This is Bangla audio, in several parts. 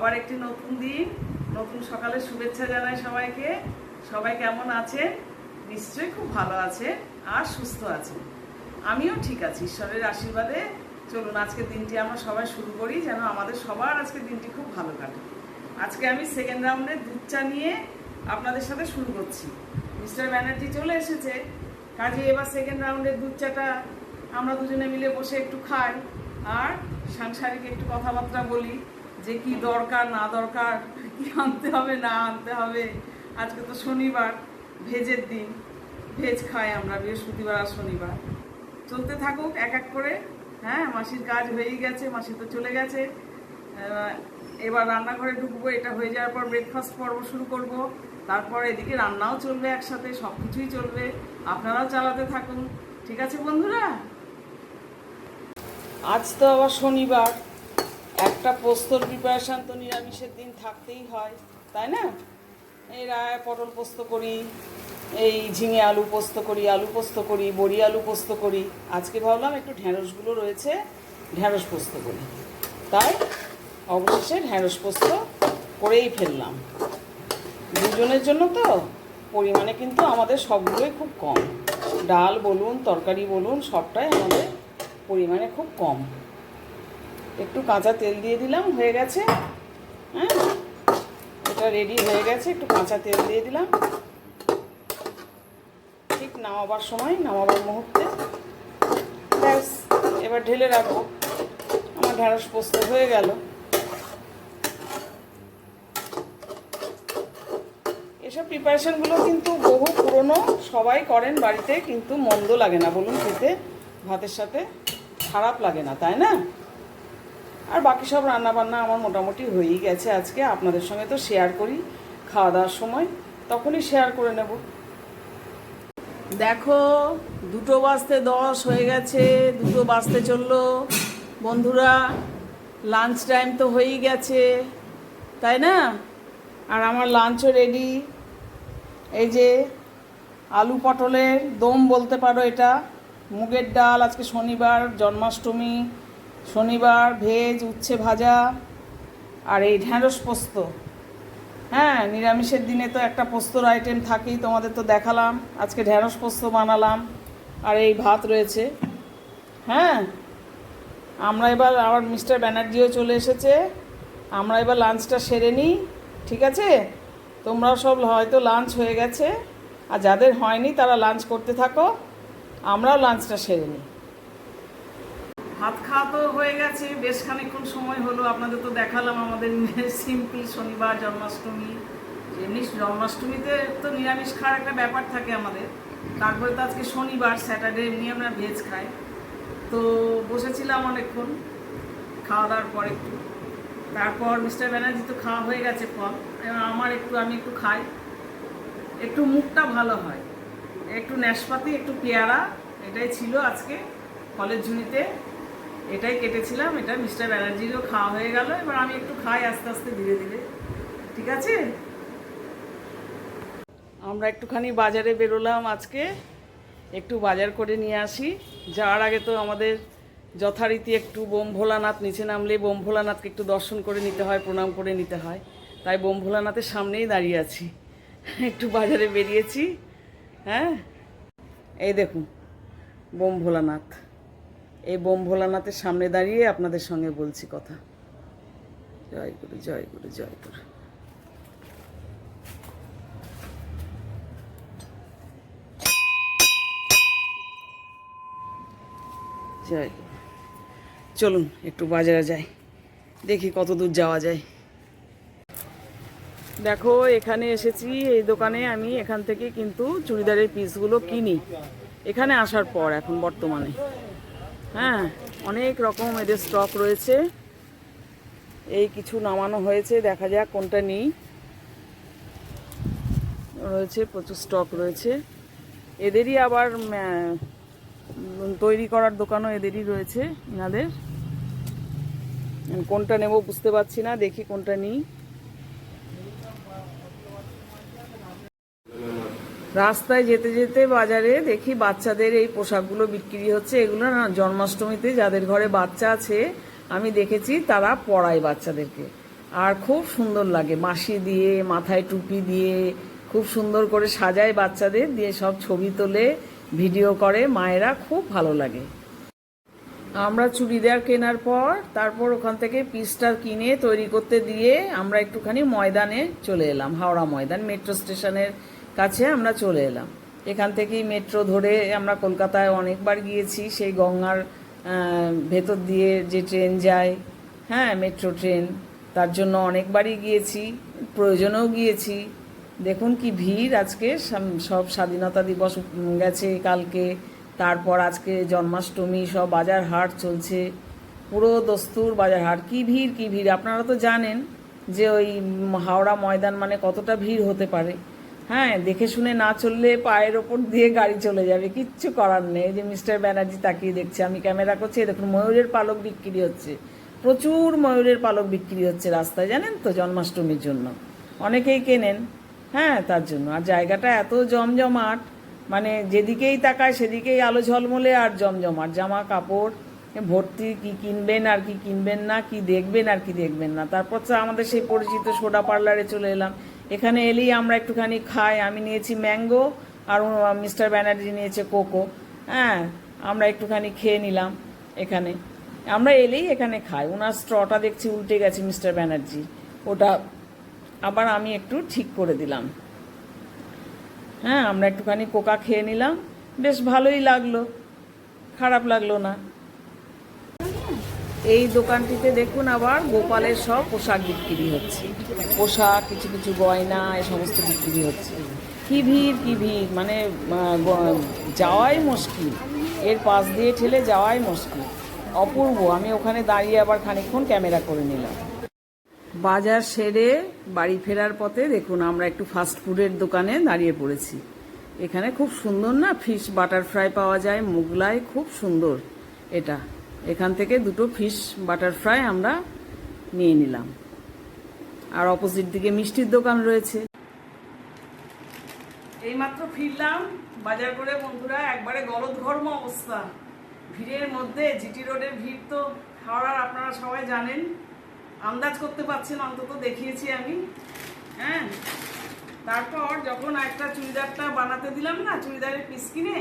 আবার একটি নতুন দিন, নতুন সকালের শুভেচ্ছা জানাই সবাইকে। সবাই কেমন আছেন? নিশ্চয়ই খুব ভালো আছে আর সুস্থ আছে। আমিও ঠিক আছি, ঈশ্বরের আশীর্বাদে। চলুন আজকের দিনটি আমরা সবাই শুরু করি, যেন আমাদের সবার আজকের দিনটি খুব ভালো কাটে। আজকে আমি সেকেন্ড রাউন্ডের দুধ চা নিয়ে আপনাদের সাথে শুরু করছি। মিস্টার ব্যানার্জি চলে এসেছে, কাজে এবার সেকেন্ড রাউন্ডের দুধ চাটা আমরা দুজনে মিলে বসে একটু খাই আর সাংসারিক একটু কথাবার্তা বলি যে কি দরকার না দরকার, কি আনতে হবে না আনতে হবে। আজকে তো শনিবার, ভেজের দিন, ভেজ খাই আমরা বৃহস্পতিবার আর শনিবার। চলতে থাকুক এক এক করে। হ্যাঁ, মাসির কাজ হয়েই গেছে, মাসি তো চলে গেছে। এবার রান্নাঘরে ঢুকবো, এটা হয়ে যাওয়ার পর ব্রেকফাস্ট পর্ব শুরু করব। তারপর এদিকে রান্নাও চলবে একসাথে, সব কিছুই চলবে, আপনারাও চালাতে থাকুন। ঠিক আছে বন্ধুরা? আজ তো আবার শনিবার, একটা পোস্তর প্রিপারেশান তো নিরামিষের দিন থাকতেই হয়, তাই না? এই রায় পটল পোস্ত করি, এই ঝিঙে আলু পোস্ত করি, আলু পোস্ত করি, বড়ি আলু পোস্ত করি। আজকে ভাবলাম একটু ঢ্যাঁড়সগুলো রয়েছে, ঢ্যাঁড়স পোস্ত করি, তাই অবশেষে ঢ্যাঁড়স পোস্ত করেই ফেললাম। দুজনের জন্য তো পরিমাণে কিন্তু আমাদের সবগুলোই খুব কম, ডাল বলুন তরকারি বলুন সবটাই আমাদের পরিমাণে খুব কম। একটু কাঁচা তেল দিয়ে দিলাম, হয়ে গেছে। হ্যাঁ, এটা রেডি হয়ে গেছে, একটু কাঁচা তেল দিয়ে দিলাম। ঠিক নামাবার সময়, নামাবার মুহূর্তে ব্যাস এবার ঢেলে রাখবো। আমার ঢ্যাঁড়স পোস্ত হয়ে গেল। এসব প্রিপারেশনগুলো কিন্তু বহু পুরনো, সবাই করেন বাড়িতে, কিন্তু মন্দ লাগে না বলুন খেতে, ভাতের সাথে খারাপ লাগে না, তাই না? আর বাকি সব রান্নাবান্না আমার মোটামুটি হয়েই গেছে। আজকে আপনাদের সঙ্গে তো শেয়ার করি খাওয়া দাওয়ার সময়, তখনই শেয়ার করে নেব। দেখো 2:10 হয়ে গেছে, 2 বাজতে চললো বন্ধুরা। লাঞ্চ টাইম তো হয়েই গেছে, তাই না? আর আমার লাঞ্চও রেডি। এই যে আলু পটলের দম বলতে পারো এটা, মুগের ডাল, আজকে শনিবার, জন্মাষ্টমী, শনিবার, ভেজ উচ্ছে ভাজা, আর এই ঢ্যাঁড়স পোস্ত। হ্যাঁ, নিরামিষের দিনে তো একটা পোস্তর আইটেম থাকেই, তোমাদের তো দেখালাম। আজকে ঢ্যাঁড়স পোস্ত বানালাম, আর এই ভাত রয়েছে। হ্যাঁ, আমরা এবার, আবার মিস্টার ব্যানার্জিও চলে এসেছে, আমরা এবার লাঞ্চটা সেরে নিই, ঠিক আছে? তোমরাও সব হয়তো লাঞ্চ হয়ে গেছে, আর যাদের হয়নি তারা লাঞ্চ করতে থাকো, আমরাও লাঞ্চটা সেরে নিই। ভাত খাওয়া তো হয়ে গেছে, বেশ খানিকক্ষণ সময় হলো। আপনাদের তো দেখালাম আমাদের সিম্পল শনিবার, জন্মাষ্টমী। এমনি জন্মাষ্টমীতে তো নিরামিষ খাওয়ার একটা ব্যাপার থাকে আমাদের, তারপরে তো আজকে শনিবার, স্যাটারডে এমনি আমরা ভেজ খাই। তো বসেছিলাম অনেকক্ষণ খাওয়া দাওয়ার পর একটু, তারপর মিস্টার ব্যানার্জি তো খাওয়া হয়ে গেছে ফল, আমার একটু, আমি একটু খাই, একটু মুখটা ভালো হয়। একটু নাশপাতি, একটু পেয়ারা, এটাই ছিল আজকে ফলের ঝুড়িতে, এটাই কেটেছিলাম। এটা মিস্টার ব্যানার্জিরও খাওয়া হয়ে গেল, এবার আমি একটু খাই আস্তে আস্তে ধীরে ধীরে, ঠিক আছে? আমরা একটুখানি বাজারে বেরোলাম আজকে, একটু বাজার করে নিয়ে আসি। যাওয়ার আগে তো আমাদের যথারীতি একটু বোম ভোলানাথ, নিচে নামলে বোম ভোলানাথকে একটু দর্শন করে নিতে হয়, প্রণাম করে নিতে হয়, তাই বোম ভোলানাথের সামনেই দাঁড়িয়ে আছি। একটু বাজারে বেরিয়েছি। হ্যাঁ, এই দেখুন বোম ভোলানাথ, এই বোম ভোলানাথের সামনে দাঁড়িয়ে আপনাদের সঙ্গে বলছি কথা। জয় গুরু, জয় গুরু, জয় গুরু। জয় গুরু। চলুন একটু বাজারে যাই, দেখি কত দূর যাওয়া যায়। দেখো এখানে এসেছি, এই দোকানে আমি এখান থেকে কিন্তু চুড়িদারের পিসগুলো কিনি এখানে আসার পর, এখন বর্তমানে। হ্যাঁ, অনেক রকম এদের স্টক রয়েছে, এই কিছু নামানো হয়েছে, দেখা যাক কোনটা নিই। রয়েছে প্রচুর স্টক রয়েছে, এদেরই আবার তৈরি করার দোকানও এদেরই রয়েছে এনাদের। কোনটা নেব বুঝতে পারছি না, দেখি কোনটা নিই। রাস্তায় যেতে যেতে বাজারে দেখি বাচ্চাদের এই পোশাকগুলো বিক্রি হচ্ছে। এগুলো না জন্মাষ্টমীতে যাদের ঘরে বাচ্চা আছে আমি দেখেছি তারা পরায় বাচ্চাদেরকে। আর খুব সুন্দর লাগে, মাসি দিয়ে মাথায় টুপি দিয়ে খুব সুন্দর করে সাজায় বাচ্চাদের দিয়ে, সব ছবি তোলে, ভিডিও করে, মায়েরা খুব ভালো লাগে। আমরা চুড়িদার কেনার পর তারপর ওখান থেকে পিসটা কিনে তৈরি করতে দিয়ে আমরা একটুখানি ময়দানে চলে এলাম, হাওড়া ময়দান মেট্রো স্টেশনের কাছে আমরা চলে এলাম। এখান থেকেই মেট্রো ধরে আমরা কলকাতায় অনেকবার গিয়েছি, সেই গঙ্গার ভেতর দিয়ে যে ট্রেন যায়, হ্যাঁ মেট্রো ট্রেন, তার জন্য অনেকবারই গিয়েছি, প্রয়োজনেও গিয়েছি। দেখুন কি ভিড় আজকে, সব স্বাধীনতা দিবস গেছে কালকে, তারপর আজকে জন্মাষ্টমী, সব বাজার হাট চলছে, পুরো দস্তুর বাজার হাট। কি ভিড় কি ভিড়, আপনারা তো জানেন যে ওই হাওড়া ময়দান মানে কতটা ভিড় হতে পারে। হ্যাঁ, দেখে শুনে না চললে পায়ের ওপর দিয়ে গাড়ি চলে যাবে, কিচ্ছু করার নেই। যে মিস্টার ব্যানার্জি তাকিয়ে দেখছে, আমি ক্যামেরা করছি, দেখুন ময়ূরের পালক বিক্রি হচ্ছে, প্রচুর ময়ূরের পালক বিক্রি হচ্ছে রাস্তায়, জানেন তো, জন্মাষ্টমীর জন্য অনেকেই কেনেন। হ্যাঁ, তার জন্য। আর জায়গাটা এত জমজমাট, মানে যেদিকেই তাকায় সেদিকেই আলো ঝলমলে আর জমজমাট, জামা কাপড় ভর্তি, কি কিনবেন আর কি কিনবেন না, কি দেখবেন আর কি দেখবেন না। তারপর তো আমাদের সেই পরিচিত সোডা পার্লারে চলে এলাম। এখানে এলেই আমরা একটুখানি খাই, আমি নিয়েছি ম্যাঙ্গো আর মিস্টার ব্যানার্জি নিয়েছে কোকো। হ্যাঁ, আমরা একটুখানি খেয়ে নিলাম এখানে, আমরা এলেই এখানে খাই। ওনার স্ট্রটা দেখছি উল্টে গেছে মিস্টার ব্যানার্জি, ওটা আবার আমি একটু ঠিক করে দিলাম। হ্যাঁ, আমরা একটুখানি কোকা খেয়ে নিলাম, বেশ ভালোই লাগলো, খারাপ লাগলো না। এই দোকানটিতে দেখুন আবার গোপালের সব পোশাক বিক্রি হচ্ছে, পোশাক, কিছু কিছু গয়না, এ সমস্ত বিক্রি হচ্ছে। কি ভিড় কি ভিড়, মানে যাওয়াই মুশকিল, এর পাশ দিয়ে ঠেলে যাওয়াই মুশকিল, অপূর্ব। আমি ওখানে দাঁড়িয়ে আবার খানিকক্ষণ ক্যামেরা করে নিলাম। বাজার সেরে বাড়ি ফেরার পথে দেখুন আমরা একটু ফাস্ট ফুডের দোকানে দাঁড়িয়ে পড়েছি। এখানে খুব সুন্দর না ফিশ বাটারফ্রাই পাওয়া যায়, মোগলাই, খুব সুন্দর এটা। এখান থেকে দুটো ফিশ বাটারফ্রাই আমরা নিয়ে নিলাম। আর অপোজিট দিকে মিষ্টির দোকান রয়েছে। এইমাত্র ফিরলাম বাজার করে বন্ধুরা, একবারে গলদঘর্ম অবস্থা ভিড়ের মধ্যে। জিটি রোডের ভিড় তো হাওড়ার আপনারা সবাই জানেন, আন্দাজ করতে পারছেন, অন্তত দেখিয়েছি আমি। হ্যাঁ, তারপর যখন একটা চুড়িদারটা বানাতে দিলাম না, চুড়িদারের পিস কিনে,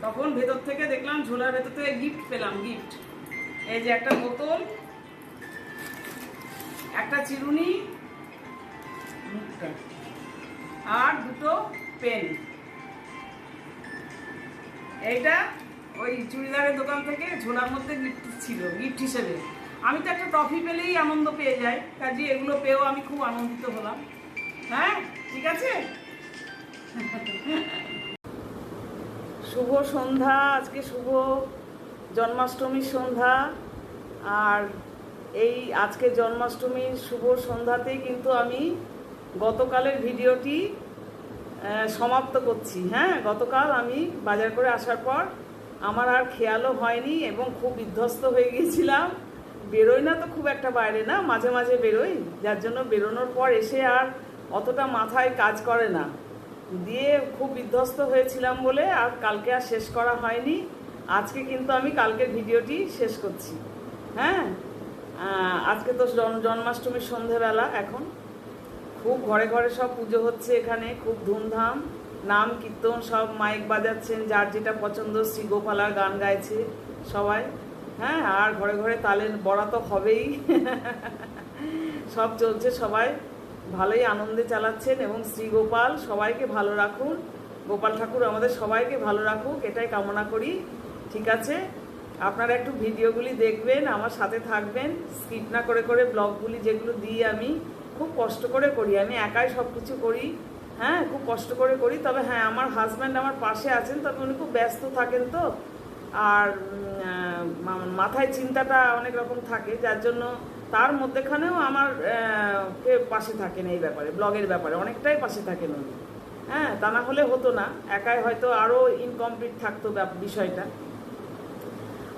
তখন ভেতর থেকে দেখলাম ঝোলার ভেতর থেকে গিফট পেলাম। গিফট এই যে একটা বোতল, একটা চিরুনি, আর দুটো পেন। এইটা ওই চুড়িদারের দোকান থেকে ঝোলার মধ্যে গিফট ছিল, গিফট হিসেবে। আমি তো একটা ট্রফি পেলেই আনন্দ পেয়ে যাই, কাজে এগুলো পেয়েও আমি খুব আনন্দিত হলাম। হ্যাঁ, ঠিক আছে। শুভ সন্ধ্যা, আজকে শুভ জন্মাষ্টমীর সন্ধ্যা। আর এই আজকে জন্মাষ্টমীর শুভ সন্ধ্যাতেই কিন্তু আমি গতকালের ভিডিওটি সমাপ্ত করছি। হ্যাঁ, গতকাল আমি বাজার করে আসার পর আমার আর খেয়ালও হয়নি এবং খুব বিধ্বস্ত হয়ে গিয়েছিলাম। বেরোই না তো খুব একটা বাইরে, না মাঝে মাঝে বেরোই, যার জন্য বেরোনোর পর এসে আর অতটা মাথায় কাজ করে না, দিয়ে খুব বিধ্বস্ত হয়েছিলাম বলে আর কালকে আর শেষ করা হয়নি। আজকে কিন্তু আমি কালকের ভিডিওটি শেষ করছি। হ্যাঁ, আজকে তো জন্মাষ্টমীর সন্ধেবেলা, এখন খুব ঘরে ঘরে সব পুজো হচ্ছে এখানে, খুব ধুমধাম, নাম কীর্তন, সব মাইক বাজাচ্ছেন, যার যেটা পছন্দ, শ্রী গোপালার গান গাইছে সবাই। হ্যাঁ, আর ঘরে ঘরে তালের বড়া তো হবেই। সব চলছে, সবাই ভালোই আনন্দে চালাচ্ছেন এবং শ্রী গোপাল সবাইকে ভালো রাখুন, গোপাল ঠাকুর আমাদের সবাইকে ভালো রাখুক, এটাই কামনা করি। ঠিক আছে, আপনারা একটু ভিডিওগুলি দেখবেন, আমার সাথে থাকবেন, স্কিপ না করে করে ব্লগগুলি যেগুলো দিই আমি খুব কষ্ট করে করি, আমি একাই সব কিছু করি। হ্যাঁ, খুব কষ্ট করে করি। তবে হ্যাঁ, আমার হাজব্যান্ড আমার পাশে আছেন, তবে উনি খুব ব্যস্ত থাকেন তো, আর মাথায় চিন্তাটা অনেক রকম থাকে, যার জন্য তার মধ্যেখানেও আমার কে পাশে থাকেন এই ব্যাপারে, ব্লগের ব্যাপারে অনেকটাই পাশে থাকেন উনি। হ্যাঁ, তা না হলে হতো না, একাই হয়তো আরও ইনকমপ্লিট থাকতো বিষয়টা।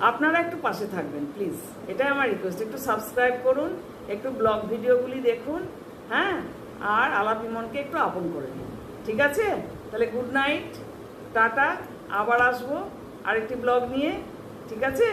আপনারা একটু পাশে থাকবেন প্লিজ, এটাই আমার রিকোয়েস্ট। একটু সাবস্ক্রাইব করুন, একটু ব্লগ ভিডিওগুলি দেখুন। হ্যাঁ, আর আলাপি মনকে একটু আপন করে নিন। ঠিক আছে, তাহলে গুড নাইট, টাটা, আবার আসবো আরেকটি ব্লগ নিয়ে। ঠিক আছে।